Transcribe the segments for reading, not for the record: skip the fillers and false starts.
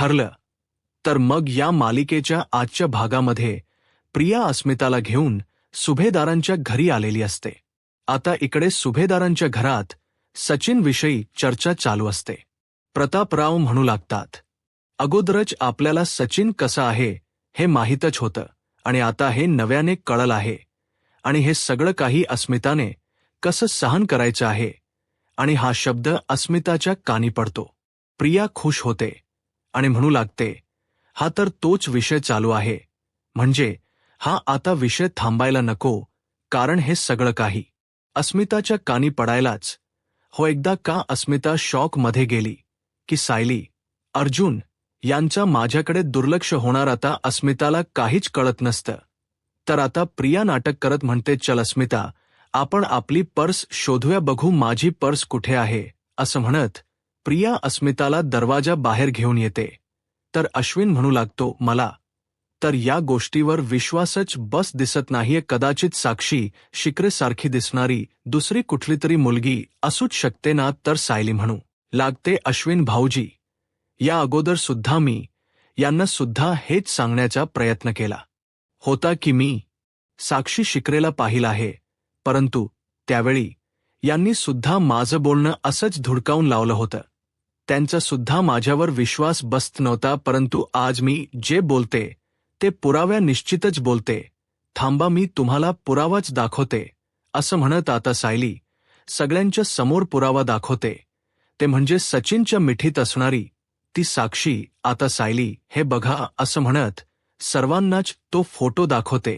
ठरलं. तर मग या मालिकेच्या आजच्या भागामध्ये प्रिया अस्मिताला घेऊन सुभेदारांच्या घरी आलेली असते. आता इकडे सुभेदारांच्या घरात सचिनविषयी चर्चा चालू असते. प्रतापराव म्हणू लागतात, अगोदरच आपल्याला सचिन कसा आहे हे माहीतच होतं आणि आता हे नव्याने कळलं आहे. आणि हे सगळं काही अस्मिताने कसं सहन करायचं आहे. आणि हा शब्द अस्मिताच्या कानी पडतो. प्रिया खुश होते आणि म्हणू लागते, हा तर तोच विषय चालू आहे. म्हणजे हा आता विषय थांबायला नको, कारण हे सगळं काही अस्मिताच्या कानी पडायलाच. हो एकदा का अस्मिता शॉकमध्ये गेली की सायली, अर्जुन यांचा माझ्याकडे दुर्लक्ष होणार. आता अस्मिताला काहीच कळत नसतं. तर आता प्रिया नाटक करत म्हणते, चल अस्मिता, आपण आपली पर्स शोधूया, बघू माझी पर्स कुठे आहे. असं म्हणत प्रिया अस्मिताला दरवाजा बाहेर घेऊन येते. तर अश्विन म्हणू लागतो, मला तर या गोष्टीवर विश्वासच बस दिसत नाहीये. कदाचित साक्षी शिकरेसारखी दिसणारी दुसरी कुठली तरी मुलगी असूच शकते ना. तर सायली म्हणू लागते, अश्विन भाऊजी, या अगोदर सुद्धा मी यांना सुद्धा हेच सांगण्याचा प्रयत्न केला होता की मी साक्षी शिकरेला पाहिलं आहे, परंतु त्यावेळी यांनी सुद्धा माझं बोलणं असंच धुडकावून लावलं होतं. त्यांचा सुद्धा माझ्यावर विश्वास बसत नव्हता. परंतु आज मी जे बोलते ते पुराव्या निश्चितच बोलते. थांबा, मी तुम्हाला पुरावाच दाखवते. असं म्हणत आता सायली सगळ्यांच्या समोर पुरावा दाखवते. ते म्हणजे सचिनच्या मिठीत असणारी ती साक्षी. आता सायली, हे बघा, असं म्हणत सर्वांनाच तो फोटो दाखवते.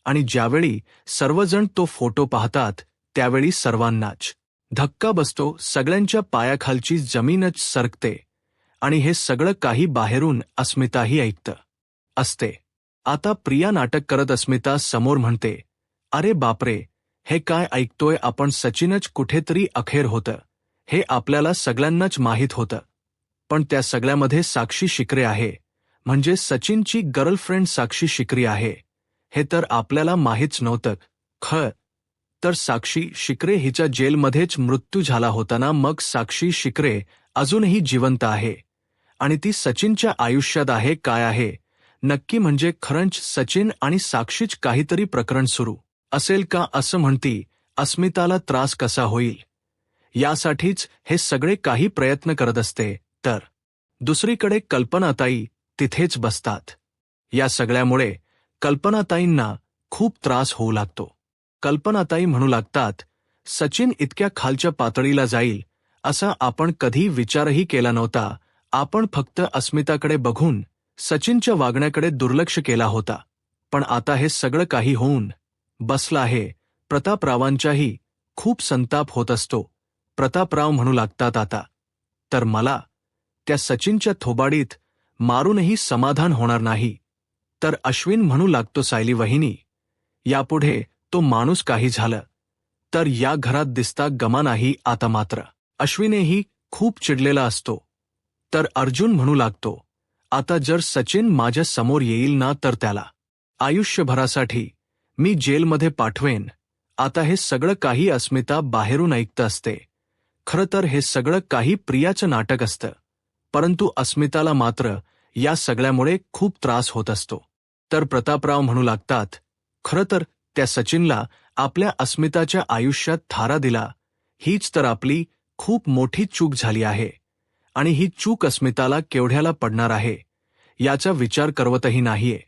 आणि ज्यावेळी सर्वजण तो फोटो पाहतात त्यावेळी सर्वांनाच धक्का बसतो. सगळ्यांच्या पायाखालची जमीनच सरकते. आणि हे सगळं काही बाहेरून अस्मिताही ऐकतं असते. आता प्रिया नाटक करत अस्मिता समोर म्हणते, अरे बापरे, हे काय ऐकतोय आपण. सचिनच कुठेतरी अखेर होतं हे आपल्याला सगळ्यांनाच माहीत होतं. पण त्या सगळ्यामध्ये साक्षी शिकरे आहे, म्हणजे सचिनची गर्लफ्रेंड साक्षी शिकरी आहे, हे तर आपल्याला माहीतच नव्हतं. तर साक्षी शिकरे हिच्या जेलमध्येच मृत्यू झाला होता ना. मग साक्षी शिकरे अजूनही जिवंत आहे आणि ती सचिनच्या आयुष्यात आहे. काय आहे नक्की, म्हणजे खरंच सचिन आणि साक्षीच काहीतरी प्रकरण सुरू असेल का. असं म्हणती अस्मिताला त्रास कसा होईल यासाठीच हे सगळे काही प्रयत्न करत असते. तर दुसरीकडे कल्पनाताई तिथेच बसतात. या सगळ्यामुळे कल्पनाताईंना खूप त्रास होऊ लागतो. कल्पनाताई म्हणू लागतात, सचिन इतक्या खालच्या पातळीला जाईल असा आपण कधी विचारही केला नव्हता. आपण फक्त अस्मिताकडे बघून सचिनच्या वागण्याकडे दुर्लक्ष केला होता. पण आता हे सगळं काही होऊन बसलं आहे. प्रतापरावांचाही खूप संताप होत असतो. प्रतापराव म्हणू लागतात, आता तर मला त्या सचिनच्या थोबाडीत मारूनही समाधान होणार नाही. तर अश्विन म्हणू लागतो, सायली वहिनी, यापुढे तो माणूस काही झालं तर या घरात दिसता गमा नाही. आता मात्र अश्विनही खूप चिडलेला असतो. तर अर्जुन म्हणू लागतो, आता जर सचिन माझ्या समोर येईल ना तर त्याला आयुष्यभरासाठी मी जेलमध्ये पाठवेन. आता हे सगळं काही अस्मिता बाहेरून ऐकत असते. खरं तर हे सगळं काही प्रियाचं नाटक असतं, परंतु अस्मिताला मात्र या सगळ्यामुळे खूप त्रास होत असतो. तर प्रतापराव म्हणू लागतात, खरं तर त्या सचिनला आपल्या अस्मिताच्या आयुष्यात थारा दिला हीच तर आपली खूप मोठी चूक झाली आहे. आणि ही चूक अस्मिताला केवढ्याला पडणार आहे याचा विचार करवतही नाहीये.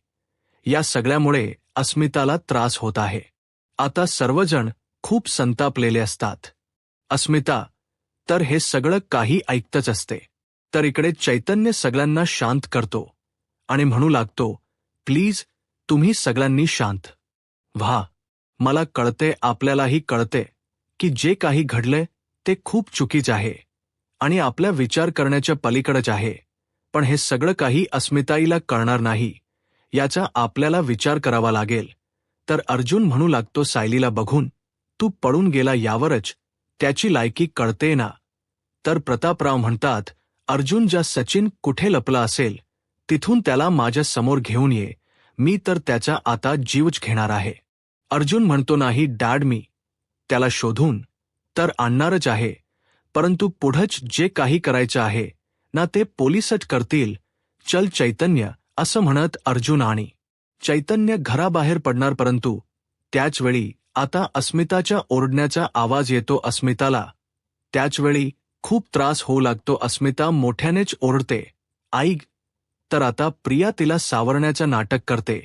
या सगळ्यामुळे अस्मिताला त्रास होत आहे. आता सर्वजण खूप संतापलेले असतात. अस्मिता तर हे सगळं काही ऐकतच असते. तर इकडे चैतन्य सगळ्यांना शांत करतो आणि म्हणू लागतो, प्लीज तुम्ही सगळ्यांनी शांत व्हा. मला कळते, आपल्यालाही कळते की जे काही घडलंय ते खूप चुकीचं आहे आणि आपल्या विचार करण्याच्या पलीकडेच आहे. पण हे सगळं काही अस्मिताईला कळणार नाही याचा आपल्याला विचार करावा लागेल. तर अर्जुन म्हणू लागतो, सायलीला बघून तू पळून गेला यावरच त्याची लायकी कळते ना. तर प्रतापराव म्हणतात, अर्जुन ज्या सचिन कुठे लपला असेल तिथून त्याला माझ्या समोर घेऊन ये. मी तर त्याचा आता जीवच घेणार आहे. अर्जुन म्हणतो, नाही डॅड, मी त्याला शोधून तर आणणारच आहे, परंतु पुढंच जे काही करायचं आहे ना ते पोलिसच करतील. चल चैतन्य असं म्हणत अर्जुन आणि चैतन्य घराबाहेर पडणार, परंतु त्याचवेळी आता अस्मिताच्या ओरडण्याचा आवाज येतो अस्मिताला. त्याचवेळी खूप त्रास होऊ लागतो. अस्मिता मोठ्यानेच ओरडते, आई. तर आता प्रिया तिला सावरण्याचं नाटक करते.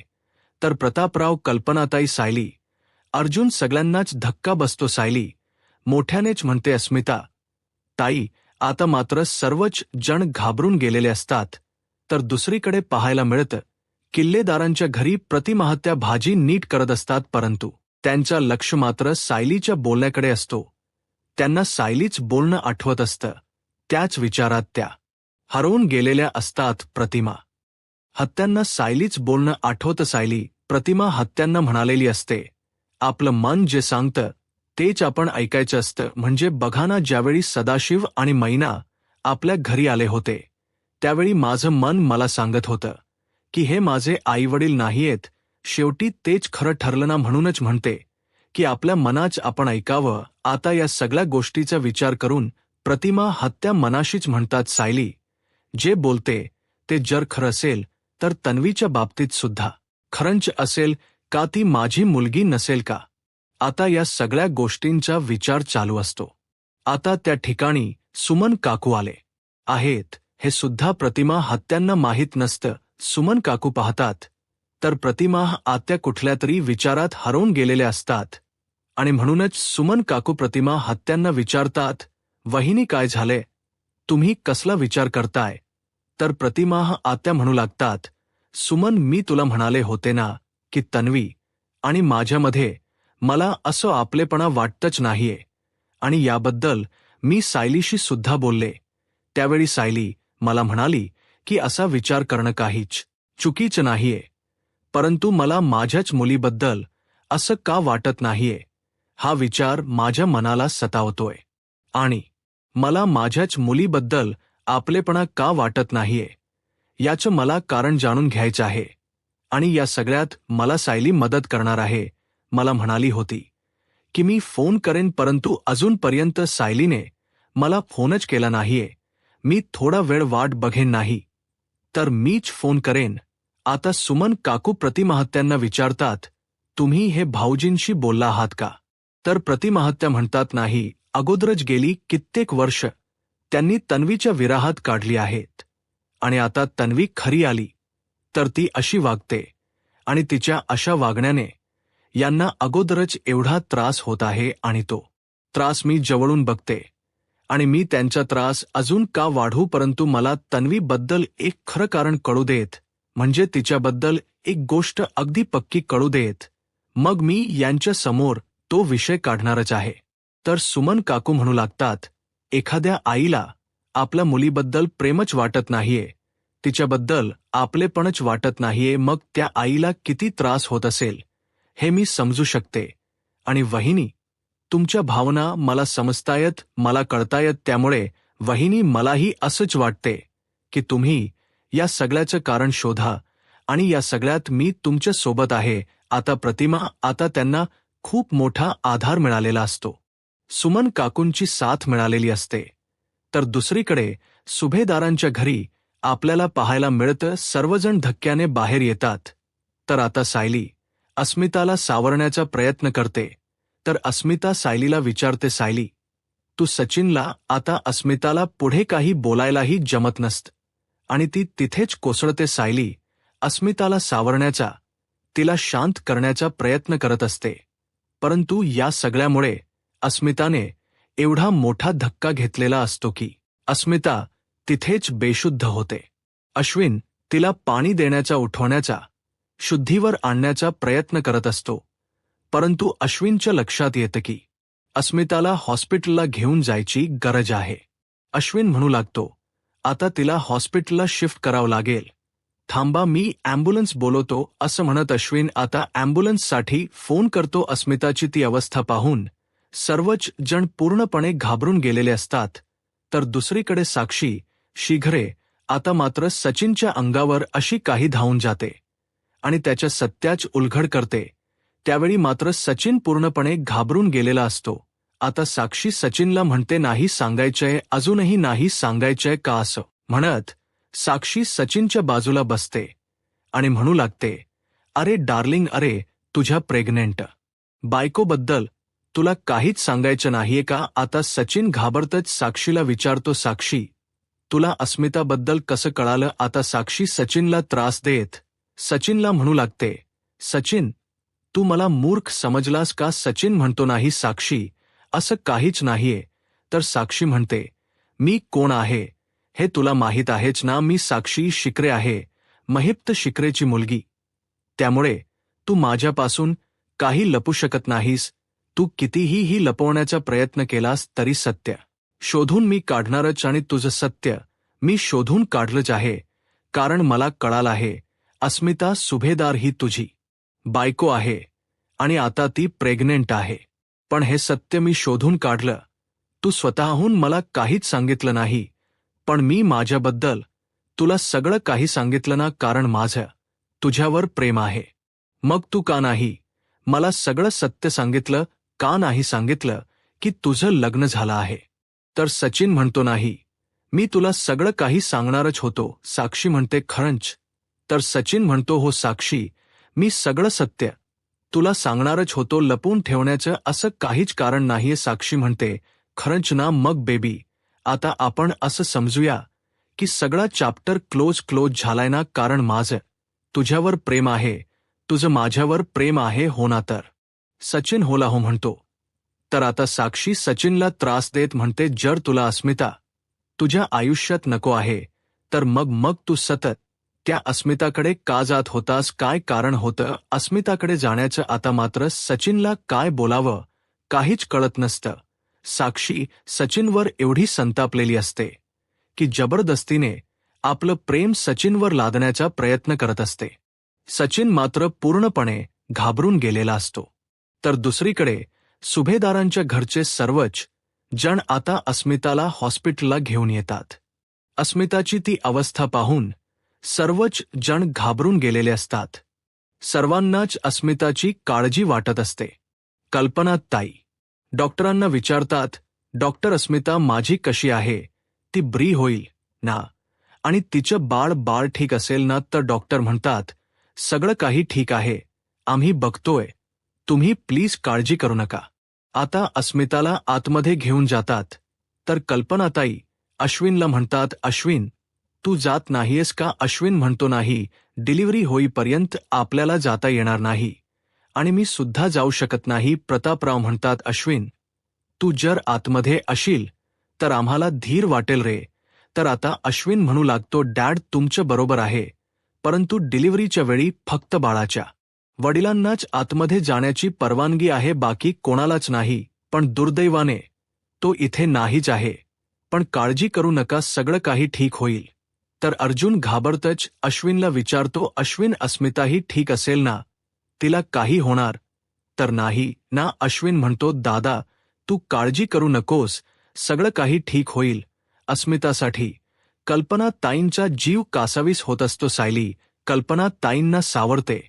तर प्रतापराव, कल्पनाताई, सायली, अर्जुन सगळ्यांनाच धक्का बसतो. सायली मोठ्यानेच म्हणते, अस्मिता ताई. आता मात्र सर्वच जण घाबरून गेलेले असतात. तर दुसरीकडे पाहायला मिळतं किल्लेदारांच्या घरी प्रतिमाहत्या भाजी नीट करत असतात, परंतु त्यांचं लक्ष मात्र सायलीच्या बोलण्याकडे असतो. त्यांना सायलीच बोलणं आठवत असतं. त्याच विचारात त्या हरवून गेलेल्या असतात. प्रतिमा हत्यांना सायलीच बोलणं आठवतं. सायली प्रतिमा हत्यांना म्हणालेली असते, आपलं मन जे सांगतं तेच आपण ऐकायचं असतं. म्हणजे बघा ना, ज्यावेळी सदाशिव आणि मैना आपल्या घरी आले होते त्यावेळी माझं मन मला सांगत होतं की हे माझे आईवडील नाहीयेत. शेवटी तेच खरं ठरलं ना. म्हणूनच म्हणते की आपल्या मनाच आपण ऐकावं. आता या सगळ्या गोष्टीचा विचार करून प्रतिमा हत्या मनाशीच म्हणतात, सायली जे बोलते ते जर खरं असेल तर तन्वीच्या बाबतीत सुद्धा खरंच असेल का? ती माझी मुलगी नसेल का? आता या सगळ्या गोष्टींचा विचार चालू असतो. आता त्या ठिकाणी सुमन काकू आले आहेत हे सुद्धा प्रतिमा हत्यांना माहीत नसतं. सुमन काकू पाहतात तर प्रतिमा आत्या कुठल्या तरी विचारात हरवून गेलेल्या असतात आणि म्हणूनच सुमन काकू प्रतिमा हत्यांना विचारतात, वहिनी काय झाले? तुम्ही कसला विचार करताय? तर प्रतिमा आत्या म्हणू लागतात, सुमन मी तुला म्हणाले होते ना की तन्वी आणि माझ्यामध्ये मला असं आपलेपणा वाटतच नाहीये आणि याबद्दल मी सायलीशी सुद्धा बोलले. त्यावेळी सायली मला म्हणाली की असा विचार करणं काहीच चुकीचं नाहीये, परंतु मला माझ्याच मुलीबद्दल असं का वाटत नाहीये हा विचार माझ्या मनाला सतावतोय आणि मला माझ्याच मुलीबद्दल आपलेपणा का वाटत नाहीये याचं मला कारण जाणून घ्यायचं आहे आणि या सगळ्यात मला सायली मदत करणार आहे. मला म्हणाली होती की मी फोन करेन, परंतु अजूनपर्यंत सायलीने मला फोनच केला नाहीये. मी थोडा वेळ वाट बघेन, नाही तर मीच फोन करेन. आता सुमन काकू प्रतिमाहत्यांना विचारतात, तुम्ही हे भाऊजींशी बोलला आहात का? तर प्रतिमाहत्या म्हणतात, नाही, अगोदरच गेली कित्येक वर्ष त्यांनी तन्वीच्या विराहात काढली आहेत आणि आता तन्वी खरी आली तर ती अशी वागते आणि तिच्या अशा वागण्याने यांना अगोदरच एवढा त्रास होत आहे आणि तो त्रास मी जवळून बघते आणि मी त्यांचा त्रास अजून का वाढवू? परंतु मला तन्वीबद्दल एक खरं कारण कळू देत, म्हणजे तिच्याबद्दल एक गोष्ट अगदी पक्की कळू देत, मग मी यांच्या समोर तो विषय काढणारच आहे. तर सुमन काकू म्हणू लागतात, एखाद्या आईला आपल्या मुलीबद्दल प्रेमच वाटत नाहीये, तिच्याबद्दल आपलेपणच वाटत नाहीये, मग त्या आईला किती त्रास होत असेल हे मी समजू शकते. आणि वहिनी, तुमच्या भावना मला समजतायत, मला कळतायत. त्यामुळे वहिनी, मलाही असंच वाटते की तुम्ही या सगळ्याचं कारण शोधा आणि या सगळ्यात मी तुमच्या सोबत आहे. आता प्रतिमा, आता त्यांना खूप मोठा आधार मिळालेला असतो, सुमन काकूंची साथ मिळालेली असते. तर दुसरीकडे सुभेदारांच्या घरी आपल्याला पाहायला मिळतं सर्वजण धक्क्याने बाहेर येतात. तर आता सायली अस्मिताला सावरण्याचा प्रयत्न करते. तर अस्मिता सायलीला विचारते, सायली तू सचिनला, आता अस्मिताला पुढे काही बोलायलाही जमत नसतं आणि ती तिथेच कोसळते. सायली अस्मिताला सावरण्याचा, तिला शांत करण्याचा प्रयत्न करत असते, परंतु या सगळ्यामुळे अस्मिताने एवढा मोठा धक्का घेतलेला असतो की अस्मिता तिथेच बेशुद्ध होते. अश्विन तिला पाणी देण्याचा, उठवण्याचा, शुद्धीवर आणण्याचा प्रयत्न करत असतो, परंतु अश्विनच्या लक्षात येतं की अस्मिताला हॉस्पिटलला घेऊन जायची गरज आहे. अश्विन म्हणू लागतो, आता तिला हॉस्पिटलला शिफ्ट करावं लागेल, थांबा मी ॲम्ब्युलन्स बोलवतो. असं म्हणत अश्विन आता ॲम्ब्युलन्ससाठी फोन करतो. अस्मिताची ती अवस्था पाहून सर्वच जण पूर्णपणे घाबरून गेलेले असतात. तर दुसरीकडे साक्षी शीघ्रे आता मात्र सचिनच्या अंगावर अशी काही धावून जाते आणि त्याच्या सत्याच उलघड करते. त्यावेळी मात्र सचिन पूर्णपणे घाबरून गेलेला असतो. आता साक्षी सचिनला म्हणते, नाही सांगायचंय, अजूनही नाही सांगायचंय का? असं म्हणत साक्षी सचिनच्या बाजूला बसते आणि म्हणू लागते, अरे डार्लिंग, अरे तुझ्या प्रेग्नेंट बायकोबद्दल तुला काहीच सांगायचं नाहीये का? आता सचिन घाबरतच साक्षीला विचारतो, साक्षी तुला अस्मिताबद्दल कसं कळालं? आता साक्षी सचिनला त्रास देत सचिनला म्हणू लागते, सचिन तू मला मूर्ख समजलास का? सचिन म्हणतो, नाही साक्षी, असं काहीच नाहीये. तर साक्षी म्हणते, मी कोण आहे हे तुला माहीत आहेच ना? मी साक्षी शिकरे आहे, महिप्त शिकरेची मुलगी. त्यामुळे तू माझ्यापासून काही लपू शकत नाहीस. तू कितीही लपवण्याचा प्रयत्न केलास तरी सत्य शोधून मी काढणारच, आणि तुझं सत्य मी शोधून काढलंच आहे. कारण मला कळालं आहे, अस्मिता सुभेदार ही तुझी बायको आहे आणि आता ती प्रेग्नेंट आहे. पण हे सत्य मी शोधून काढलं. तू स्वतःहून मला काहीच सांगितलं नाही, पण मी माझ्याबद्दल तुला सगळं काही सांगितलं ना, कारण माझं तुझ्यावर प्रेम आहे. मग तू का नाही मला सगळं सत्य सांगितलं? का नाही सांगितलं की तुझं लग्न झालं आहे? तर सचिन म्हणतो, नाही, मी तुला सगळं काही सांगणारच होतो. साक्षी म्हणते, खरंच? तर सचिन म्हणतो, हो साक्षी, मी सगळं सत्य तुला सांगणारच होतो. लपून ठेवण्याचं असं काहीच कारण नाहीये. साक्षी म्हणते, खरंच ना? मग बेबी, आता आपण असं समजूया की सगळा चॅप्टर क्लोज झालाय ना? कारण माझं तुझ्यावर प्रेम आहे, तुझं माझ्यावर प्रेम आहे, हो ना? तर सचिन होला हो म्हणतो. तर आता साक्षी सचिनला त्रास देत म्हणते, जर तुला अस्मिता तुझ्या आयुष्यात नको आहे तर मग तू सतत त्या अस्मिताकडे का जात होतास? काय कारण होतं अस्मिताकडे जाण्याचं? आता मात्र सचिनला काय बोलावं काहीच कळत नसतं. साक्षी सचिनवर एवढी संतापलेली असते की जबरदस्तीने आपलं प्रेम सचिनवर लादण्याचा प्रयत्न करत असते. सचिन मात्र पूर्णपणे घाबरून गेलेला असतो. तर दुसरीकडे सुभेदारांच्या घरचे सर्वच जण आता अस्मिताला हॉस्पिटलला घेऊन येतात. अस्मिताची ती अवस्था पाहून सर्वच जण घाबरून गेलेले असतात. सर्वांनाच अस्मिताची काळजी वाटत असते. कल्पना ताई डॉक्टरांना विचारतात, डॉक्टर, अस्मिता माझी कशी आहे? ती बरी होईल ना? आणि तिचं बाळ ठीक असेल ना? तर डॉक्टर म्हणतात, सगळं काही ठीक आहे, आम्ही बघतोय, तुम्ही प्लीज काळजी करू नका. आता अस्मिताला आतमध्ये घेऊन जातात. तर कल्पनाताई अश्विनला म्हणतात, अश्विन तू जात नाहीयेस का? अश्विन म्हणतो, नाही, डिलिव्हरी होईपर्यंत आपल्याला जाता येणार नाही आणि मी सुद्धा जाऊ शकत नाही. प्रतापराव म्हणतात, अश्विन तू जर आतमध्ये अशील तर आम्हाला धीर वाटेल रे. तर आता अश्विन म्हणू लागतो, डॅड तुमचं बरोबर आहे, परंतु डिलिव्हरीच्या वेळी फक्त बाळाच्या वडिलांनाच आतमध्ये जाण्याची परवानगी आहे, बाकी कोणालाच नाही. पण दुर्दैवाने तो इथे नाहीच आहे. पण काळजी करू नका, सगळं काही ठीक होईल. तर अर्जुन घाबरतच अश्विनला विचारतो, अश्विन अस्मिता ही ठीक असेल ना? तिला काही होणार तर नाही ना? अश्विन म्हणतो, दादा तू काळजी करू नकोस, सगळं काही ठीक होईल. अस्मितासाठी कल्पना ताईंचा जीव कासावीस होत असतो. सायली कल्पना ताईंना सावरते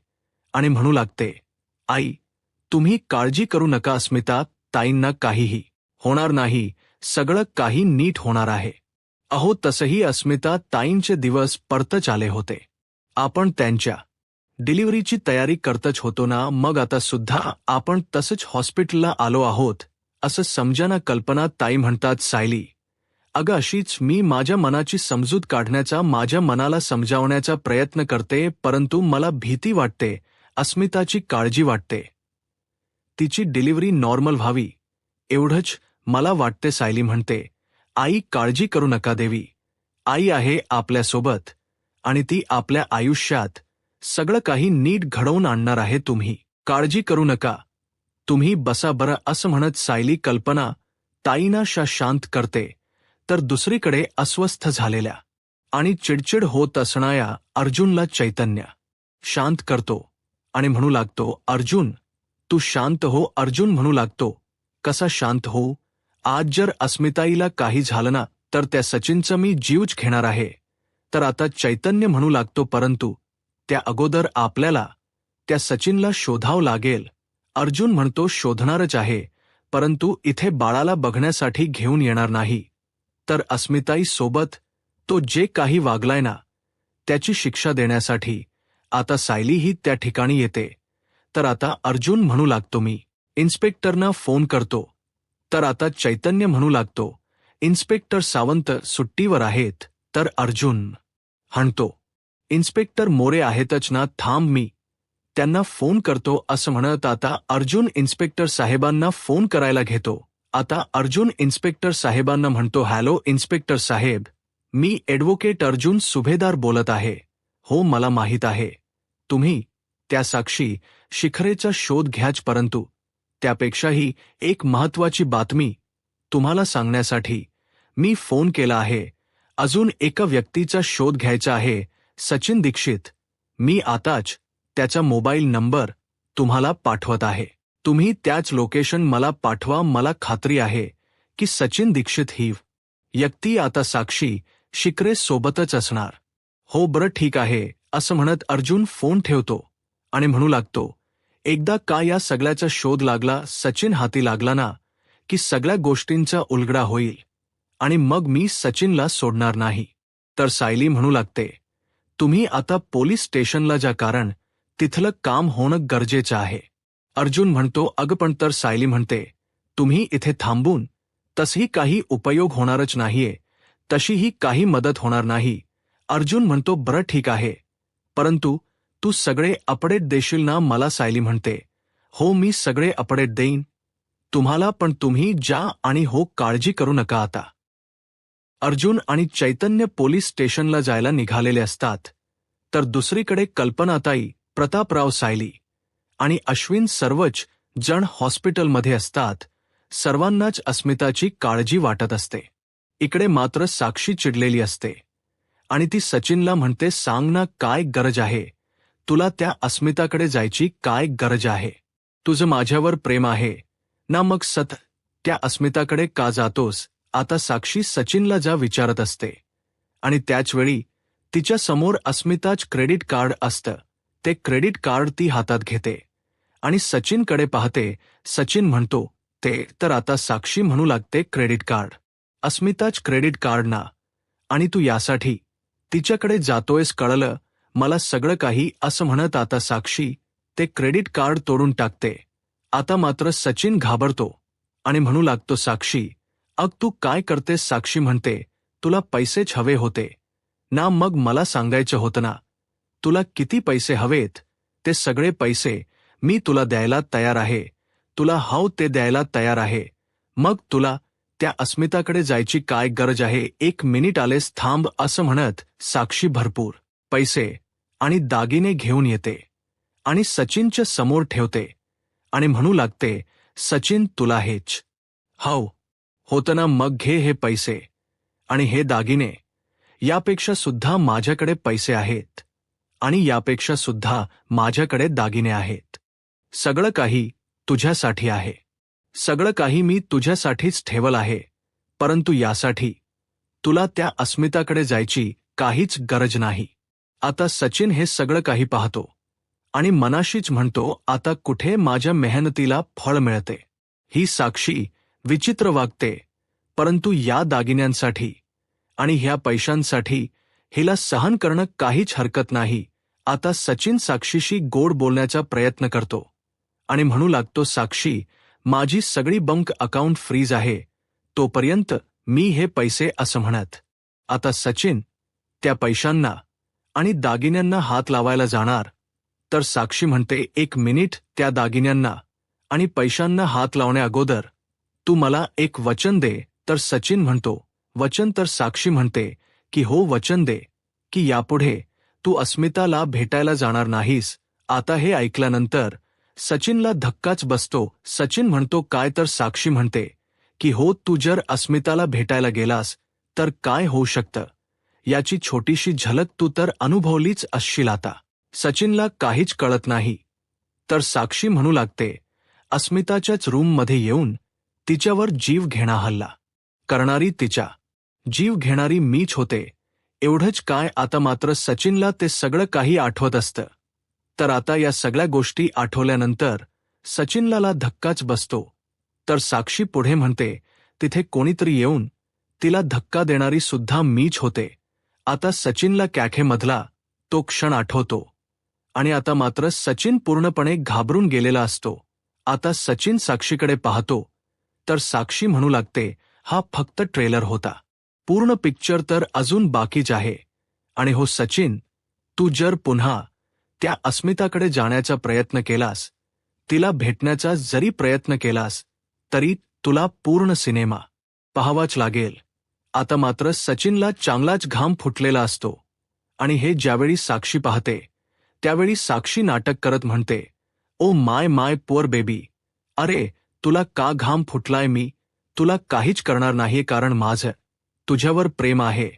आणि म्हणू लागते, आई तुम्ही काळजी करू नका, अस्मिता ताईंना काहीही होणार नाही, सगळं काही नीट होणार आहे. अहो तसंही अस्मिता ताईंचे दिवस परतच आले होते. आपण त्यांच्या डिलिव्हरीची तयारी करतच होतो ना? मग आता सुद्धा आपण तसंच हॉस्पिटलला आलो आहोत असं समजा ना? कल्पना ताई म्हणतात, सायली अगं अशीच मी माझ्या मनाची समजूत काढण्याचा, माझ्या मनाला समजावण्याचा प्रयत्न करते, परंतु मला भीती वाटते, अस्मिताची काळजी वाटते, तिची डिलिव्हरी नॉर्मल व्हावी एवढंच मला वाटते. सायली म्हणते, आई काळजी करू नका देवी, आई आहे आपल्यासोबत आणि ती आपल्या आयुष्यात सगळं काही नीट घडवून आणणार आहे, तुम्ही काळजी करू नका, तुम्ही बसा बरं. असं म्हणत सायली कल्पना ताईंना शांत करते. तर दुसरीकडे अस्वस्थ झालेल्या आणि चिडचिड होत असणाऱ्या अर्जुनला चैतन्य शांत करतो आणि म्हणू लागतो, अर्जुन तू शांत हो. अर्जुन म्हणू लागतो, कसा शांत हो? आज जर अस्मिताईला काही झालं ना तर त्या सचिनचं मी जीवच घेणार आहे. तर आता चैतन्य म्हणू लागतो, परंतु त्या अगोदर आपल्याला त्या सचिनला शोधावं लागेल. अर्जुन म्हणतो, शोधणारच आहे, परंतु इथे बाळाला बघण्यासाठी घेऊन येणार नाही. तर अस्मिताई सोबत तो जे काही वागलाय ना त्याची शिक्षा देण्यासाठी आता सायली ही त्या ठिकाणी येते. तर आता अर्जुन म्हणू लागतो मी इन्स्पेक्टरना फोन करतो. तर आता चैतन्य म्हणू लागतो इन्स्पेक्टर सावंत सुट्टीवर आहेत. तर अर्जुन हाणतो इन्स्पेक्टर मोरे आहेतच ना, थांब मी त्यांना फोन करतो असं म्हणत आता अर्जुन इन्स्पेक्टर साहेबांना फोन करायला घेतो. आता अर्जुन इन्स्पेक्टर साहेबांना म्हणतो, हॅलो इन्स्पेक्टर साहेब, मी ॲडव्होकेट अर्जुन सुभेदार बोलत आहे. हो मला माहीत आहे तुम्ही त्या साक्षी शिखरेचा शोध घ्याच, परंतु त्यापेक्षाही एक महत्त्वाची बातमी तुम्हाला सांगण्यासाठी मी फोन केला आहे. अजून एका व्यक्तीचा शोध घ्यायचा आहे, सचिन दीक्षित. मी आताच त्याचा मोबाईल नंबर तुम्हाला पाठवत आहे. तुम्ही त्याच लोकेशन मला पाठवा. मला खात्री आहे की सचिन दीक्षित ही व्यक्ती आता साक्षी शिखरे सोबतच असणार. हो बरं ठीक आहे असं म्हणत अर्जुन फोन ठेवतो आणि म्हणू लागतो, एकदा का या सगळ्याचा शोध लागला, सचिन हाती लागला ना, की सगळ्या गोष्टींचा उलगडा होईल आणि मग मी सचिनला सोडणार नाही. तर सायली म्हणू लागते, तुम्ही आता पोलीस स्टेशनला जा, कारण तिथलं काम होणं गरजेचं आहे. अर्जुन म्हणतो, अगं पण तर सायली म्हणते, तुम्ही इथे थांबून तसही काही उपयोग होणारच नाहीये, तशीही काही मदत होणार नाही. अर्जुन म्हणतो, बरं ठीक आहे, परंतु तू सगळे अपडेट देशील ना मला? सायली म्हणते, हो मी सगळे अपडेट देईन तुम्हाला, पण तुम्ही जा आणि हो काळजी करू नका. आता अर्जुन आणि चैतन्य पोलीस स्टेशनला जायला निघालेले असतात. तर दुसरीकडे कल्पनाताई, प्रतापराव, सायली आणि अश्विन सर्वच जण हॉस्पिटलमध्ये असतात. सर्वांनाच अस्मिताची काळजी वाटत असते. इकडे मात्र साक्षी चिडलेली असते आणि ती सचिनला म्हणते, सांग ना काय गरज आहे तुला त्या अस्मिताकडे जायची? काय गरज आहे? तुझं माझ्यावर प्रेम आहे ना, मग त्या अस्मिताकडे का जातोस? आता साक्षी सचिनला जा विचारत असते आणि त्याचवेळी तिच्या समोर अस्मिताच क्रेडिट कार्ड असतं. ते क्रेडिट कार्ड ती हातात घेते आणि सचिनकडे पाहते. सचिन म्हणतो, ते तर आता साक्षी म्हणू लागते, क्रेडिट कार्ड? अस्मिताच क्रेडिट कार्ड ना, आणि तू यासाठी तिच्याकडे जातोयस? कळलं मला सगळं काही असं म्हणत आता साक्षी ते क्रेडिट कार्ड तोडून टाकते. आता मात्र सचिन घाबरतो आणि म्हणू लागतो, साक्षी अग तू काय करतेस? साक्षी म्हणते, तुला पैसेच हवे होते ना, मग मला सांगायचं होतं ना तुला किती पैसे हवेत. ते सगळे पैसे मी तुला द्यायला तयार आहे, तुला हव ते द्यायला तयार आहे. मग तुला त्या अस्मिताकडे जायची काय गरज आहे? एक मिनिट आलेस, थांब असं म्हणत साक्षी भरपूर पैसे आणि दागिने घेऊन येते आणि सचिनच्या समोर ठेवते आणि म्हणू लागते, सचिन तुला हेच हव होतं ना, मग घे हे पैसे आणि हे दागिने. यापेक्षा सुद्धा माझ्याकडे पैसे आहेत आणि यापेक्षा सुद्धा माझ्याकडे दागिने आहेत. सगळं काही तुझ्यासाठी आहे, सगळं काही मी तुझ्यासाठीच ठेवलं आहे, परंतु यासाठी तुला त्या अस्मिताकडे जायची काहीच गरज नाही. आता सचिन हे सगळं काही पाहतो आणि मनाशीच म्हणतो, आता कुठे माझ्या मेहनतीला फळ मिळते. ही साक्षी विचित्र वागते, परंतु या दागिन्यांसाठी आणि ह्या पैशांसाठी हिला सहन करणं काहीच हरकत नाही. आता सचिन साक्षीशी गोड बोलण्याचा प्रयत्न करतो आणि म्हणू लागतो, साक्षी माझी सगळी बँक अकाउंट फ्रीज आहे, तोपर्यंत मी हे पैसे असं म्हणत आता सचिन त्या पैशांना आणि दागिन्यांना हात लावायला जाणार. तर साक्षी म्हणते, एक मिनिट, त्या दागिन्यांना आणि पैशांना हात लावण्या अगोदर तू मला एक वचन दे. तर सचिन म्हणतो, वचन? तर साक्षी म्हणते की हो वचन दे की यापुढे तू अस्मिताला भेटायला जाणार नाहीस. आता हे ऐकल्यानंतर सचिनला धक्काच बसतो. सचिन म्हणतो, काय? तर साक्षी म्हणते की हो, तू जर अस्मिताला भेटायला गेलास तर काय होऊ शकतं याची छोटीशी झलक तू तर अनुभवलीच असशील. आता सचिनला काहीच कळत नाही. तर साक्षी म्हणू लागते, अस्मिताच्याच रूममध्ये येऊन तिच्यावर जीव घेणा हल्ला करणारी, तिचा जीव घेणारी मीच होते. एवढंच काय? आता मात्र सचिनला ते सगळं काही आठवत असतं. तर आता या सगळ्या गोष्टी आठवल्यानंतर सचिनला धक्काच बसतो. तर साक्षी पुढे म्हणते, तिथे कोणीतरी येऊन तिला धक्का देणारी सुद्धा मीच होते. आता सचिनला कॅफेमधला तो क्षण आठवतो आणि आता मात्र सचिन पूर्णपणे घाबरून गेलेला असतो. आता सचिन साक्षीकडे पाहतो तर साक्षी म्हणू लागते, हा फक्त ट्रेलर होता, पूर्ण पिक्चर तर अजून बाकीच आहे. आणि हो सचिन, तू जर पुन्हा त्या अस्मिताकडे जाण्याचा प्रयत्न केलास, तिला भेटण्याचा जरी प्रयत्न केलास, तरी तुला पूर्ण सिनेमा पाहावाच लागेल. आता मात्र सचिनला चांगलाच घाम फुटलेला असतो आणि हे ज्यावेळी साक्षी पाहते त्यावेळी साक्षी नाटक करत म्हणते, oh my my poor baby, अरे तुला का घाम फुटलाय? मी तुला काहीच करणार नाही कारण माझं तुझ्यावर प्रेम आहे.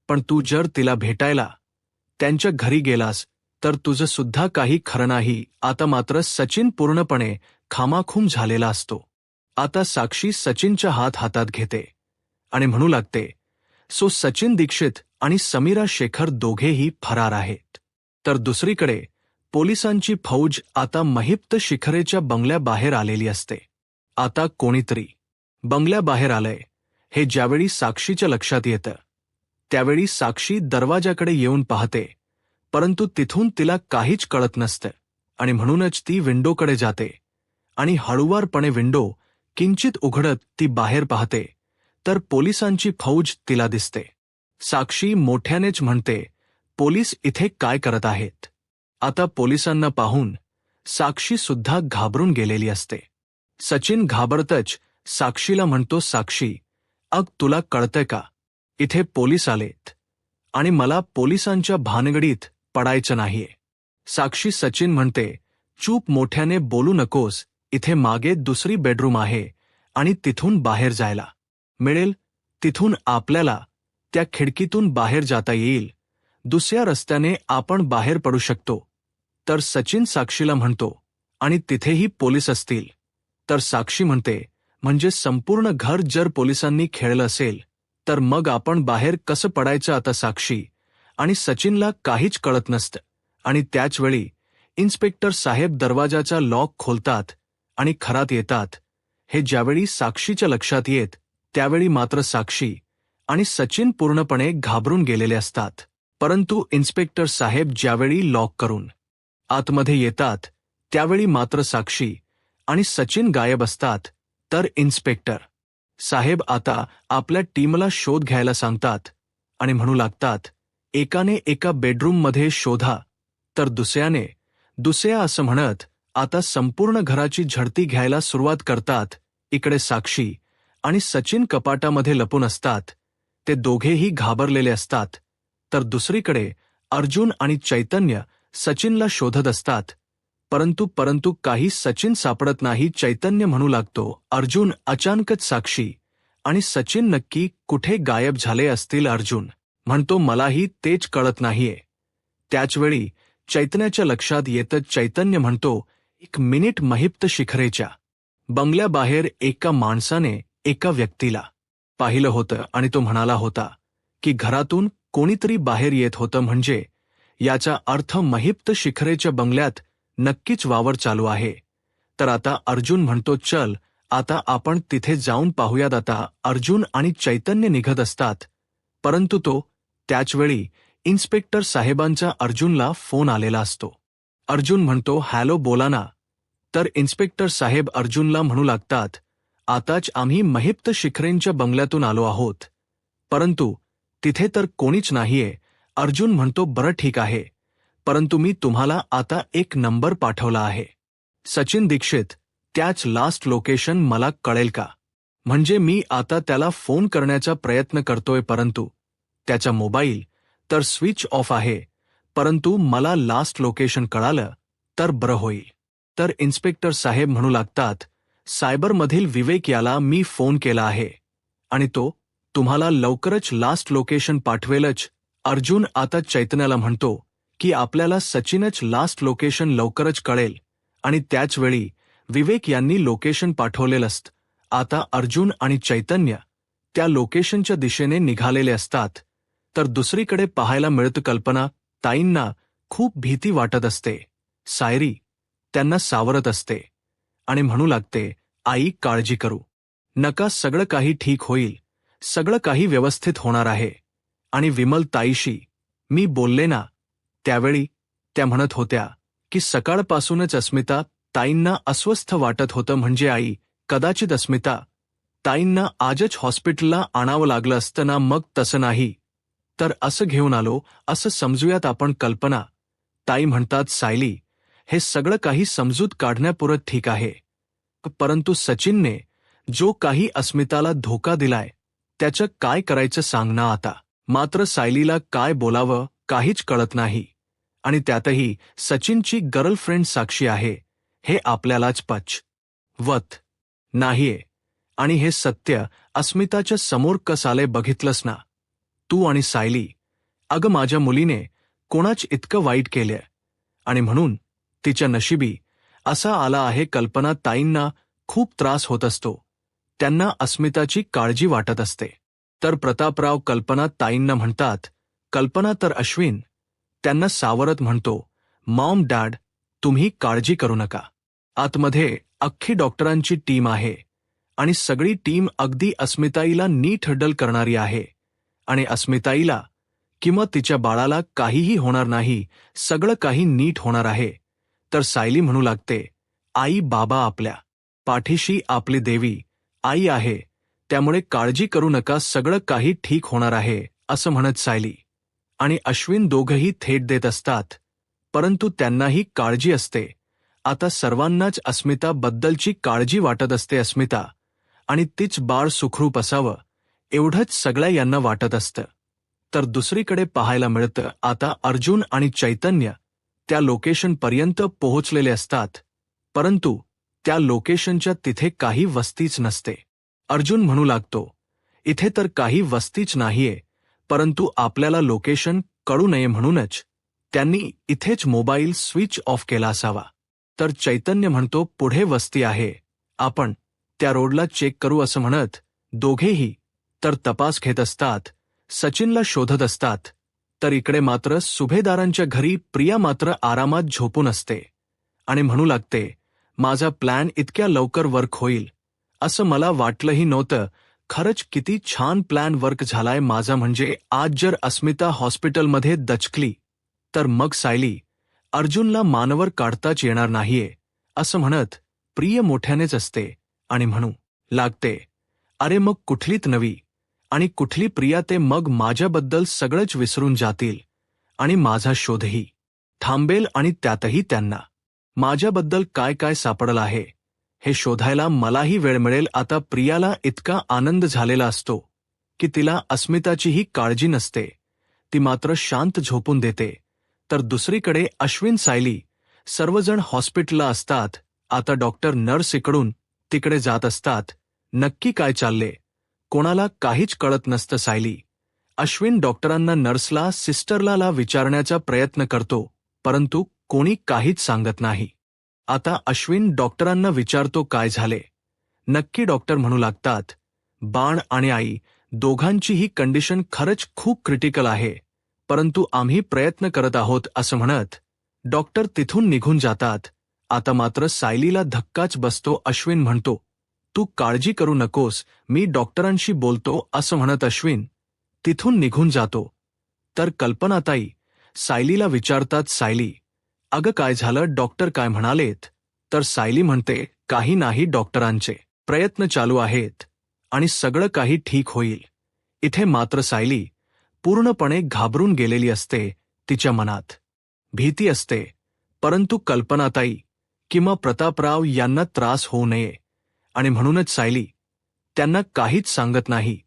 पण तू जर तिला भेटायला त्यांच्या घरी गेलास तर तुझं सुद्धा काही खरं नाही. आता मात्र सचिन पूर्णपणे खामाखूम झालेला असतो. आता साक्षी सचिनच्या हातात घेते आणि म्हणू लागते, सो सचिन दीक्षित आणि समीरा शेखर दोघेही फरार आहेत. तर दुसरीकडे पोलिसांची फौज आता महिप्त शिखरेच्या बंगल्याबाहेर आलेली असते. आता कोणीतरी बंगल्याबाहेर आलंय हे ज्यावेळी साक्षीच्या लक्षात येतं त्यावेळी साक्षी दरवाजाकडे येऊन पाहते, परंतु तिथून तिला काहीच कळत नसतं आणि म्हणूनच ती विंडोकडे जाते आणि हळुवारपणे विंडो किंचित उघडत ती बाहेर पाहते तर पोलिसांची फौज तिला दिसते. साक्षी मोठ्यानेच म्हणते, पोलीस इथे काय करत आहेत? आता पोलिसांना पाहून साक्षी सुद्धा घाबरून गेलेली असते. सचिन घाबरतच साक्षीला म्हणतो, साक्षी, अग तुला कळतंय का? इथे पोलीस आलेत आणि मला पोलिसांच्या भानगडीत पडायचं नाहीये. साक्षी सचिन म्हणते, चूप, मोठ्याने बोलू नकोस, इथे मागे दुसरी बेडरूम आहे आणि तिथून बाहेर जायला मिळेल. तिथून आपल्याला त्या खिडकीतून बाहेर जाता येईल. दुसऱ्या रस्त्याने आपण बाहेर पडू शकतो. तर सचिन साक्षीला म्हणतो, आणि तिथेही पोलीस असतील. तर साक्षी म्हणते, म्हणजे संपूर्ण घर जर पोलिसांनी खेळलं असेल तर मग आपण बाहेर कसं पडायचं? आता साक्षी आणि सचिनला काहीच कळत नसतं आणि त्याचवेळी इन्स्पेक्टर साहेब दरवाजाचा लॉक खोलतात आणि घरात येतात. हे ज्यावेळी साक्षीच्या लक्षात येत त्यावेळी मात्र साक्षी आणि सचिन पूर्णपणे घाबरून गेलेले असतात. परंतु इन्स्पेक्टर साहेब ज्यावेळी लॉक करून आतमध्ये येतात त्यावेळी मात्र साक्षी आणि सचिन गायब असतात. तर इन्स्पेक्टर साहेब आता आपल्या टीमला शोध घ्यायला सांगतात आणि म्हणू लागतात, एकाने एका बेडरूममध्ये शोधा तर दुसऱ्या असं म्हणत आता संपूर्ण घराची झडती घ्यायला सुरुवात करतात. इकडे साक्षी आणि सचिन कपाटामध्ये लपून असतात. ते दोघेही घाबरलेले असतात. तर दुसरीकडे अर्जुन आणि चैतन्य सचिनला शोधत असतात. परंतु काही सचिन सापडत नाही. चैतन्य म्हणू लागतो, अर्जुन, अचानकच साक्षी आणि सचिन नक्की कुठे गायब झाले असतील? अर्जुन म्हणतो, मलाही तेच कळत नाहीये. त्याचवेळी चैतन्याच्या लक्षात येतं. चैतन्य म्हणतो, एक मिनिट, महिप्त शिखरेच्या बंगल्याबाहेर एका माणसाने एका व्यक्तीला पाहिलं होतं आणि तो म्हणाला होता की घरातून कोणीतरी बाहेर येत होतं. म्हणजे याचा अर्थ महिप्त शिखरेच्या बंगल्यात नक्कीच वावर चालू आहे. तर आता अर्जुन म्हणतो, चल आता आपण तिथे जाऊन पाहूयात. आता अर्जुन आणि चैतन्य निघत असतात. परंतु त्याचवेळी इन्स्पेक्टर साहेबांचा अर्जुनला फोन आलेला असतो. अर्जुन म्हणतो, हॅलो, बोला ना. तर इन्स्पेक्टर साहेब अर्जुनला म्हणू लागतात, आताच आम्ही महिप्त शिखरेंच्या बंगल्यातून आलो आहोत, परंतु तिथे तर कोणीच नाहीये. अर्जुन म्हणतो, बरं ठीक आहे, परंतु मी तुम्हाला आता एक नंबर पाठवला आहे. सचिन दीक्षित, त्याच लास्ट लोकेशन मला कळेल का? म्हणजे मी आता त्याला फोन करण्याचा प्रयत्न करतोय, परंतु त्याचा मोबाईल तर स्विच ऑफ आहे. परंतु मला लास्ट लोकेशन कळालं तर बरं होईल. तर इन्स्पेक्टर साहेब म्हणू लागतात, सायबरमधील विवेक याला मी फोन केला आहे आणि तो तुम्हाला लवकरच लास्ट लोकेशन पाठवेलच. अर्जुन आता चैतन्याला म्हणतो की आपल्याला सचिनच लास्ट लोकेशन लवकरच कळेल आणि त्याचवेळी विवेक यांनी लोकेशन पाठवलेलं असतं. आता अर्जुन आणि चैतन्य त्या लोकेशनच्या दिशेने निघालेले असतात. तर दुसरीकडे पाहायला मिळतं कल्पना ताईंना खूप भीती वाटत असते. सायरी त्यांना सावरत असते आणि म्हणू लागते, आई, काळजी करू नका, सगळं काही ठीक होईल, सगळं काही व्यवस्थित होणार आहे. आणि विमल ताईशी मी बोलले ना त्यावेळी त्या म्हणत होत्या की सकाळपासूनच अस्मिता ताईंना अस्वस्थ वाटत होतं, म्हणजे आई कदाचित अस्मिता ताईंना आजच हॉस्पिटलला आणावं लागलं असतं ना. मग तसं नाही तर असं घेऊन आलो असं समजूयात आपण. कल्पना ताई म्हणतात सायली हे सगळं काही समजूत काढण्यापुरत ठीक आहे, परंतु सचिनने जो काही अस्मिताला धोका दिलाय त्याचं काय करायचं सांग ना आता. मात्र सायलीला काय बोलावं काहीच कळत नाही, आणि त्यातही सचिनची गर्लफ्रेंड साक्षी आहे हे आपल्यालाच पचवत नाहीये. आणि हे सत्य अस्मिताच्या समोर कसाले बघितलंस ना तू आणि सायली. अगं माझ्या मुलीने कोणाच इतकं वाईट केलंय आणि म्हणून तिच्या नशिबी असा आला आहे. कल्पना ताईंना खूप त्रास होत असतो, त्यांना अस्मिताची काळजी वाटत असते. तर प्रतापराव कल्पना ताईंना म्हणतात. कल्पना तर अश्विन त्यांना सावरत म्हणतो, मॉम डॅड तुम्ही काळजी करू नका. आतमध्ये अख्खी डॉक्टरांची टीम आहे आणि सगळी टीम अगदी अस्मिताईला नीट हँडल करणारी आहे, आणि अस्मिताईला किंवा तिच्या बाळाला काहीही होणार नाही, सगळं काही नीट होणार आहे. तर सायली म्हणू लागते, आई बाबा आपल्या पाठीशी आपली देवी आई आहे, त्यामुळे काळजी करू नका, सगळं काही ठीक होणार आहे असं म्हणत सायली आणि अश्विन दोघंही थेट देत असतात, परंतु त्यांनाही काळजी असते. आता सर्वांनाच अस्मिताबद्दलची काळजी वाटत असते. अस्मिता आणि तीच बाळ सुखरूप असावं एवढंच सगळ्या यांना वाटत असतं. तर दुसरीकडे पाहायला मिळतं आता अर्जुन आणि चैतन्य त्या लोकेशनपर्यंत पोहोचलेले असतात, परंतु त्या लोकेशनच्या तिथे काही वस्तीच नसते. अर्जुन म्हणू लागतो, इथे तर काही वस्तीच नाहीये, परंतु आपल्याला लोकेशन कळू नये म्हणूनच त्यांनी इथेच मोबाईल स्विच ऑफ केला असावा. तर चैतन्य म्हणतो, पुढे वस्ती आहे, आपण त्या रोडला चेक करू असं म्हणत दोघेही तर तपास घेत असतात, सचिनला शोधत असतात. तर इकडे मात्र सुभेदारांच्या घरी प्रिया मात्र आरामात झोपून असते आणि म्हणू लागते, माझा प्लॅन इतक्या लवकर वर्क होईल असं मला वाटलंही नव्हतं. खरंच किती छान प्लॅन वर्क झालाय माझा. म्हणजे आज जर अस्मिता हॉस्पिटलमध्ये दचकली तर मग सायली अर्जुनला मानवर काढताच येणार नाहीये असं म्हणत प्रिय मोठ्यानेच असते आणि म्हणू लागते, अरे मग कुठलीत नवी आणि कुठली प्रिया, ते मग माझ्याबद्दल सगळंच विसरून जातील आणि माझा शोधही थांबेल आणि त्यातही त्यांना माझ्याबद्दल काय काय सापडलं आहे हे शोधायला मलाही वेळ मिळेल. आता प्रियाला इतका आनंद झालेला असतो की तिला अस्मिताचीही काळजी नसते, ती मात्र शांत झोपून देते. तर दुसरीकडे अश्विन सायली सर्वजण हॉस्पिटलला असतात. आता डॉक्टर नर्स इकडून तिकडे जात असतात. नक्की काय चालले कोणाला काहीच कळत नसतं. सायली अश्विन डॉक्टरांना नर्सला सिस्टरला विचारण्याचा प्रयत्न करतो, परंतु कोणी काहीच सांगत नाही. आता अश्विन डॉक्टरांना विचारतो, काय झाले नक्की. डॉक्टर म्हणू लागतात, बाण आणि आई दोघांचीही कंडिशन खरंच खूप क्रिटिकल आहे, परंतु आम्ही प्रयत्न करत आहोत असं म्हणत डॉक्टर तिथून निघून जातात. आता मात्र सायलीला धक्काच बसतो. अश्विन म्हणतो, तू काळजी करू नकोस, मी डॉक्टरांशी बोलतो असं म्हणत अश्विन तिथून निघून जातो. तर कल्पनाताई सायलीला विचारतात, सायली अगं काय झालं, डॉक्टर काय म्हणालेत. तर सायली म्हणते, काही नाही, डॉक्टरांचे प्रयत्न चालू आहेत आणि सगळं काही ठीक होईल. इथे मात्र सायली पूर्णपणे घाबरून गेलेली असते. तिच्या मनात भीती असते, परंतु कल्पनाताई किंवा प्रतापराव यांना त्रास होऊ नये आणि म्हणूनच सायली त्यांना काहीच सांगत नाही.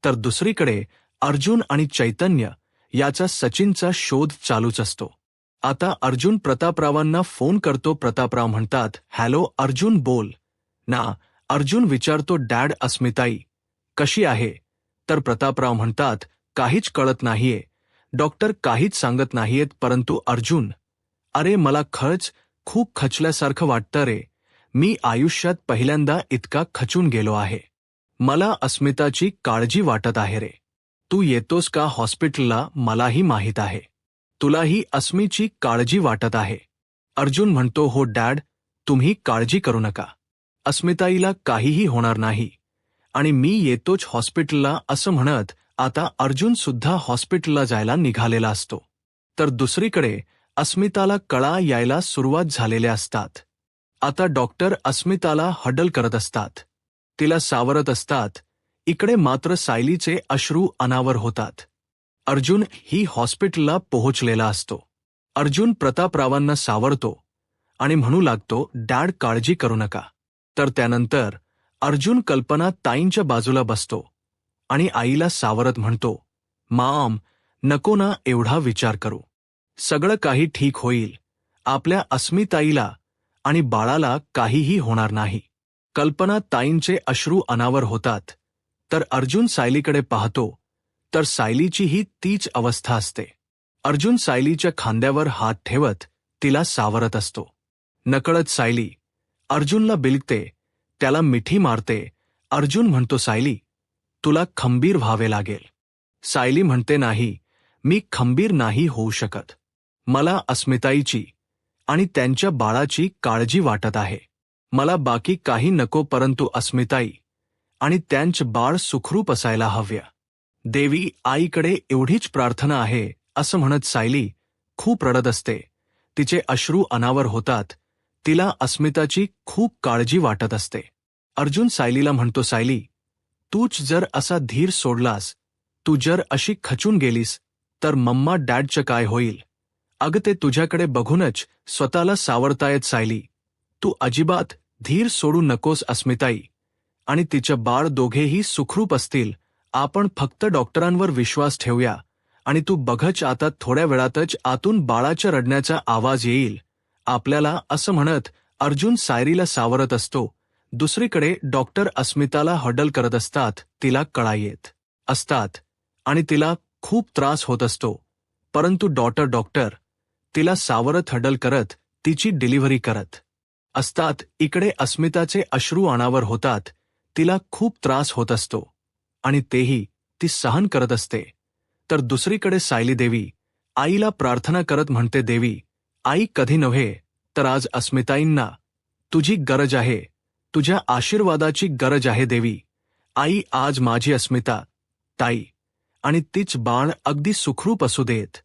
तर दुसरीकडे अर्जुन आणि चैतन्य याचा सचिनचा शोध चालूच असतो. आता अर्जुन प्रतापरावांना फोन करतो. प्रतापराव म्हणतात, हॅलो अर्जुन बोल ना. अर्जुन विचारतो, डॅड अस्मिताई कशी आहे. तर प्रतापराव म्हणतात, काहीच कळत नाहीये, डॉक्टर काहीच सांगत नाहीयेत. परंतु अर्जुन, अरे मला खरंच खूप खचल्यासारखं वाटतं रे, मी आयुष्यात पहिल्यांदा इतका खचून गेलो आहे. मला अस्मिताची काळजी वाटत आहे रे. तू येतोस का हॉस्पिटलला, मलाही माहीत आहे तुलाही अस्मीची काळजी वाटत आहे. अर्जुन म्हणतो, हो डॅड तुम्ही काळजी करू नका, अस्मिताईला काहीही होणार नाही आणि मी येतोच हॉस्पिटलला असं म्हणत आता अर्जुन सुद्धा हॉस्पिटलला जायला निघालेला असतो. तर दुसरीकडे अस्मिताला कळा यायला सुरुवात झालेल्या असतात. आता डॉक्टर अस्मिताला हडल करत असतात, तिला सावरत असतात. इकडे मात्र सायलीचे अश्रू अनावर होतात. अर्जुन ही हॉस्पिटलला पोहोचलेला असतो. अर्जुन प्रतापरावांना सावरतो आणि म्हणू लागतो, डॅड काळजी करू नका. तर त्यानंतर अर्जुन कल्पना ताईंच्या बाजूला बसतो आणि आईला सावरत म्हणतो, माम, नको ना एवढा विचार करू. सगळं काही ठीक होईल. आपल्या अस्मिताईला आणि बाळाला काहीही होणार नाही. कल्पना ताईंचे अश्रू अनावर होतात. तर अर्जुन सायलीकडे पाहतो तर सायलीचीही तीच अवस्था असते. अर्जुन सायलीच्या खांद्यावर हात ठेवत तिला सावरत असतो. नकळत सायली अर्जुनला बिलगते, त्याला मिठी मारते. अर्जुन म्हणतो, सायली, तुला खंबीर व्हावे लागेल. सायली म्हणते, नाही, मी खंबीर नाही होऊ शकत. मला अस्मिताईची आणि त्यांच्या बाळाची काळजी वाटत आहे. मला बाकी काही नको, परंतु अस्मिताई आणि त्यांचं बाळ सुखरूप असायला हव्या. देवी, आईकडे एवढीच प्रार्थना आहे, असं म्हणत सायली खूप रडत असते. तिचे अश्रू अनावर होतात. तिला अस्मिताची खूप काळजी वाटत असते. अर्जुन सायलीला म्हणतो, सायली, तूच जर असा धीर सोडलास, तू जर अशी खचून गेलीस, तर मम्मा डॅडचं काय होईल? अगं, ते तुझ्याकडे बघूनच स्वतःला सावरतायत. सायली, तू अजिबात धीर सोडू नकोस. अस्मिताई आणि तिचं बाळ दोघेही सुखरूप असतील. आपण फक्त डॉक्टरांवर विश्वास ठेवूया. आणि तू बघच, आता थोड्या वेळातच आतून बाळाच्या रडण्याचा आवाज येईल आपल्याला, असं म्हणत अर्जुन सायलीला सावरत असतो. दुसरीकडे डॉक्टर अस्मिताला हडल करत असतात. तिला कळा येत असतात आणि तिला खूप त्रास होत असतो. परंतु डॉक्टर तिला सावरत हडल करत तिची डिलिव्हरी करत असतात. इकडे अस्मिताचे अश्रू अनावर होतात. तिला खूप त्रास होत असतो आणि तेही ती सहन करत असते. तर दुसरीकडे सायली देवी आईला प्रार्थना करत म्हणते, देवी आई, कधी नव्हे तर आज अस्मिताईंना तुझी गरज आहे. तुझ्या आशीर्वादाची गरज आहे. देवी आई, आज माझी अस्मिता ताई आणि तीच बाळ अगदी सुखरूप असू देत.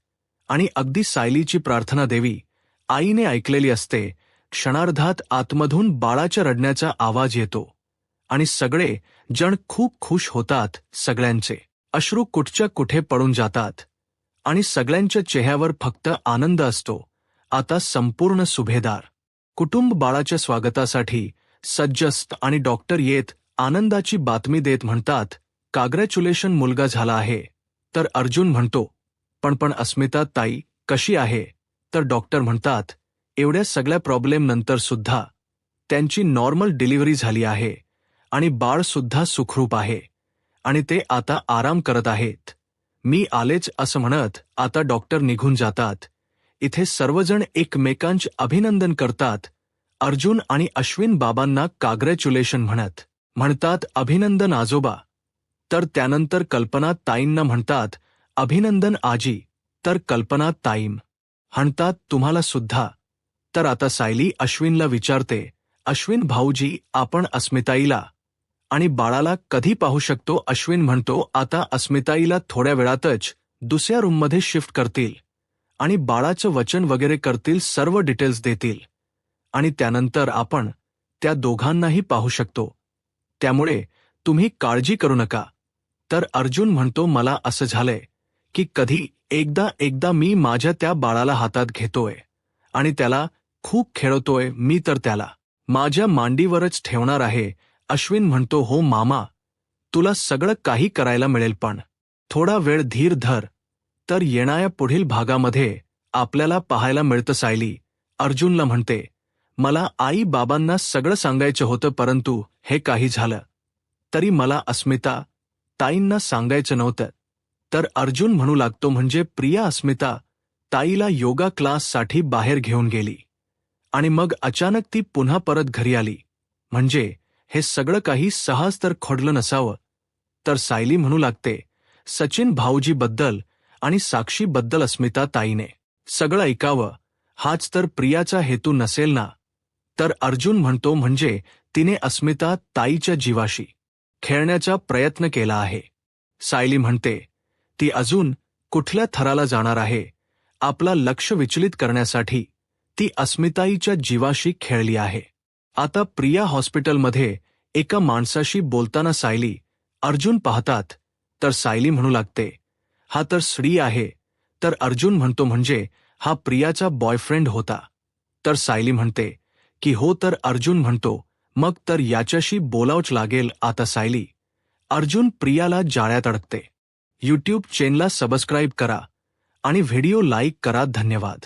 आणि अगदी सायलीची प्रार्थना देवी आईने ऐकलेली असते. क्षणार्धात आतमधून बाळाच्या रडण्याचा आवाज येतो आणि सगळे जण खूप खुश होतात. सगळ्यांचे अश्रू कुठच्या कुठे पडून जातात आणि सगळ्यांच्या चेहऱ्यावर फक्त आनंद असतो. आता संपूर्ण सुभेदार कुटुंब बाळाच्या स्वागतासाठी सज्ज असतं आणि डॉक्टर येत आनंदाची बातमी देत म्हणतात, काँग्रॅच्युलेशन, मुलगा झाला आहे. तर अर्जुन म्हणतो, पण अस्मिता ताई कशी आहे? तर डॉक्टर म्हणतात, एवढ्या सगळ्या प्रॉब्लेम नंतर सुद्धा त्यांची नॉर्मल डिलिव्हरी झाली आहे आणि बाळ सुद्धा सुखरूप आहे आणि ते आता आराम करत आहेत. मी आलेच, असं म्हणत आता डॉक्टर निघून जातात. इथे सर्वजण एकमेकांचे अभिनंदन करतात. अर्जुन आणि अश्विन बाबांना काँग्रॅच्युलेशन म्हणतात, अभिनंदन आजोबा. तर त्यानंतर कल्पना ताईंना म्हणतात, अभिनंदन आजी. तर कल्पना ताईम म्हणतात, तुम्हाला सुद्धा. तर आता सायली अश्विनला विचारते, अश्विन भाऊजी, आपण अस्मिताईला आणि बाळाला कधी पाहू शकतो? अश्विन म्हणतो, आता अस्मिताईला थोड्या वेळातच दुसऱ्या रूममध्ये शिफ्ट करतील आणि बाळाचं वचन वगैरे करतील, सर्व डिटेल्स देतील आणि त्यानंतर आपण त्या दोघांनाही पाहू शकतो. त्यामुळे तुम्ही काळजी करू नका. तर अर्जुन म्हणतो, मला असं झालंय की कधी एकदा मी माझ्या त्या बाळाला हातात घेतोय आणि त्याला खूप खेळवतोय. मी तर त्याला माझ्या मांडीवरच ठेवणार आहे. अश्विन म्हणतो, हो मामा, तुला सगळं काही करायला मिळेल, पण थोडा वेळ धीर धर. तर येणाऱ्या पुढील भागामध्ये आपल्याला पाहायला मिळतं सायली अर्जुनला म्हणते, मला आई बाबांना सगळं सांगायचं होतं, परंतु हे काही झालं तरी मला अस्मिता ताईंना सांगायचं नव्हतं. तर अर्जुन म्हणू लागतो, म्हणजे प्रिया अस्मिता ताईला योगा क्लाससाठी बाहेर घेऊन गेली आणि मग अचानक ती पुन्हा परत घरी आली. म्हणजे हे सगळं काही सहज तर घडलं नसावं. तर सायली म्हणू लागते, सचिन भाऊजीबद्दल आणि साक्षीबद्दल अस्मिता ताईने सगळं ऐकावं, हाच तर प्रियाचा हेतू नसेल ना? तर अर्जुन म्हणतो, म्हणजे तिने अस्मिता ताईच्या जीवाशी खेळण्याचा प्रयत्न केला आहे. सायली म्हणते, ती अजून कुठल्या थराला जाणार आहे आपला लक्ष विचलित करण्यासाठी ती अस्मिताईच्या जीवाशी खेळली आहे. आता प्रिया हॉस्पिटलमध्ये एका माणसाशी बोलताना सायली अर्जुन पाहतात तर सायली म्हणू लागते, हा तर श्री आहे. तर अर्जुन म्हणतो, म्हणजे हा प्रियाचा बॉयफ्रेंड होता. तर सायली म्हणते की हो. तर अर्जुन म्हणतो, मग तर याच्याशी बोलावंच लागेल आता सायली. अर्जुन प्रियाला जाळ्यात अडकते. यूट्यूब चॅनलला सबस्क्राईब करा आणि व्हिडिओ लाईक करा. धन्यवाद.